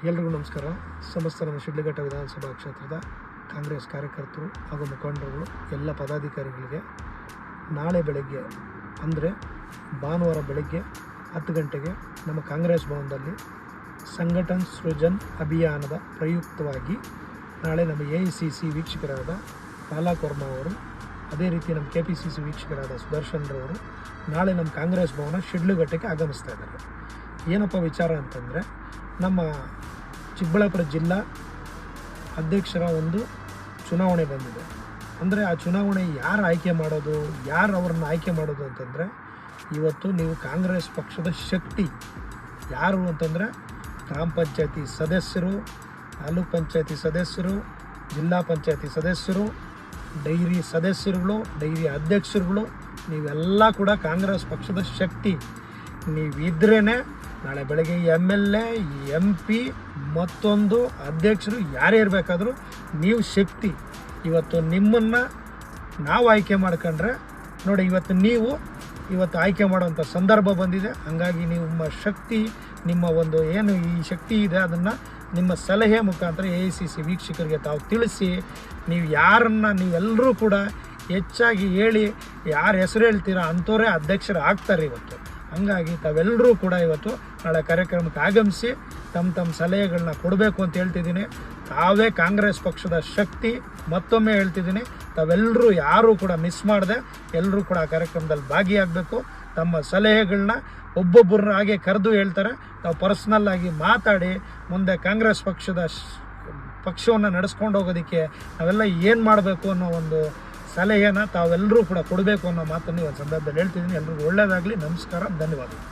ಎಲ್ರಿಗೂ ನಮಸ್ಕಾರ. ಸಮಸ್ತ ನಮ್ಮ ಶಿಡ್ಲಘಟ್ಟ ವಿಧಾನಸಭಾ ಕ್ಷೇತ್ರದ ಕಾಂಗ್ರೆಸ್ ಕಾರ್ಯಕರ್ತರು ಹಾಗೂ ಮುಖಂಡರುಗಳು ಎಲ್ಲ ಪದಾಧಿಕಾರಿಗಳಿಗೆ ನಾಳೆ ಬೆಳಗ್ಗೆ ಅಂದರೆ ಭಾನುವಾರ ಬೆಳಗ್ಗೆ 10 ಗಂಟೆಗೆ ನಮ್ಮ ಕಾಂಗ್ರೆಸ್ ಭವನದಲ್ಲಿ ಸಂಘಟನ್ ಸೃಜನ್ ಅಭಿಯಾನದ ಪ್ರಯುಕ್ತವಾಗಿ ನಾಳೆ ನಮ್ಮ AICC ವೀಕ್ಷಕರಾದ ಪಾಲಕ್ ವರ್ಮಾ ಅವರು, ಅದೇ ರೀತಿ ನಮ್ಮ KPCC ವೀಕ್ಷಕರಾದ ಸುದರ್ಶನ್ರವರು ನಾಳೆ ನಮ್ಮ ಕಾಂಗ್ರೆಸ್ ಭವನ ಶಿಡ್ಲಘಟ್ಟಕ್ಕೆ ಆಗಮಿಸ್ತಾ ಇದ್ದಾರೆ. ಏನಪ್ಪ ವಿಚಾರ ಅಂತಂದರೆ, ನಮ್ಮ ಚಿಕ್ಕಬಳ್ಳಾಪುರ ಜಿಲ್ಲಾ ಅಧ್ಯಕ್ಷರ ಒಂದು ಚುನಾವಣೆ ಬಂದಿದೆ. ಅಂದರೆ ಆ ಚುನಾವಣೆ ಯಾರು ಆಯ್ಕೆ ಮಾಡೋದು, ಯಾರು ಅವ್ರನ್ನ ಆಯ್ಕೆ ಮಾಡೋದು ಅಂತಂದರೆ, ಇವತ್ತು ನೀವು ಕಾಂಗ್ರೆಸ್ ಪಕ್ಷದ ಶಕ್ತಿ ಯಾರು ಅಂತಂದರೆ ಗ್ರಾಮ ಪಂಚಾಯತಿ ಸದಸ್ಯರು, ತಾಲೂಕ್ ಪಂಚಾಯತಿ ಸದಸ್ಯರು, ಜಿಲ್ಲಾ ಪಂಚಾಯತಿ ಸದಸ್ಯರು, ಡೈರಿ ಸದಸ್ಯರುಗಳು, ಡೈರಿ ಅಧ್ಯಕ್ಷರುಗಳು, ನೀವೆಲ್ಲ ಕೂಡ ಕಾಂಗ್ರೆಸ್ ಪಕ್ಷದ ಶಕ್ತಿ. ನೀವಿದ್ರೇ ನಾಳೆ ಬೆಳಗ್ಗೆ MLA, MP ಮತ್ತೊಂದು ಅಧ್ಯಕ್ಷರು ಯಾರೇ ಇರಬೇಕಾದ್ರೂ ನೀವು ಶಕ್ತಿ. ಇವತ್ತು ನಿಮ್ಮನ್ನು ನಾವು ಆಯ್ಕೆ ಮಾಡ್ಕೊಂಡ್ರೆ ನೋಡಿ, ಇವತ್ತು ಆಯ್ಕೆ ಮಾಡೋವಂಥ ಸಂದರ್ಭ ಬಂದಿದೆ. ಹಾಗಾಗಿ ನಿಮ್ಮ ಶಕ್ತಿ, ನಿಮ್ಮ ಒಂದು ಏನು ಈ ಶಕ್ತಿ ಇದೆ, ಅದನ್ನು ನಿಮ್ಮ ಸಲಹೆ ಮುಖಾಂತರ AICC ವೀಕ್ಷಕರಿಗೆ ತಾವು ತಿಳಿಸಿ, ನೀವೆಲ್ಲರೂ ಕೂಡ ಹೆಚ್ಚಾಗಿ ಹೇಳಿ, ಯಾರು ಹೆಸರು ಹೇಳ್ತೀರಾ ಅಂಥವರೇ ಅಧ್ಯಕ್ಷರು ಆಗ್ತಾರೆ ಇವತ್ತು. ಹಾಗಾಗಿ ತಾವೆಲ್ಲರೂ ಕೂಡ ಇವತ್ತು ನಾಳೆ ಕಾರ್ಯಕ್ರಮಕ್ಕೆ ಆಗಮಿಸಿ ತಮ್ಮ ಸಲಹೆಗಳನ್ನ ಕೊಡಬೇಕು ಅಂತ ಹೇಳ್ತಿದ್ದೀನಿ. ತಾವೇ ಕಾಂಗ್ರೆಸ್ ಪಕ್ಷದ ಶಕ್ತಿ. ಮತ್ತೊಮ್ಮೆ ಹೇಳ್ತಿದ್ದೀನಿ, ತಾವೆಲ್ಲರೂ ಯಾರೂ ಕೂಡ ಮಿಸ್ ಮಾಡದೆ ಎಲ್ಲರೂ ಕೂಡ ಆ ಕಾರ್ಯಕ್ರಮದಲ್ಲಿ ಭಾಗಿಯಾಗಬೇಕು. ತಮ್ಮ ಸಲಹೆಗಳನ್ನ ಒಬ್ಬೊಬ್ಬರ ಹಾಗೆ ಕರೆದು ಹೇಳ್ತಾರೆ, ತಾವು ಪರ್ಸ್ನಲ್ ಆಗಿ ಮಾತಾಡಿ ಮುಂದೆ ಕಾಂಗ್ರೆಸ್ ಪಕ್ಷವನ್ನು ನಡೆಸ್ಕೊಂಡು ಹೋಗೋದಕ್ಕೆ ನಾವೆಲ್ಲ ಏನು ಮಾಡಬೇಕು ಅನ್ನೋ ಒಂದು ಸಲಹೆನ ತಾವೆಲ್ಲರೂ ಕೂಡ ಕೊಡಬೇಕು ಅನ್ನೋ ಮಾತನ್ನು ಈ ಸಂದರ್ಭದಲ್ಲಿ ಹೇಳ್ತಿದ್ದೀನಿ. ಎಲ್ರಿಗೂ ಒಳ್ಳೆಯದಾಗಲಿ. ನಮಸ್ಕಾರ, ಧನ್ಯವಾದಗಳು.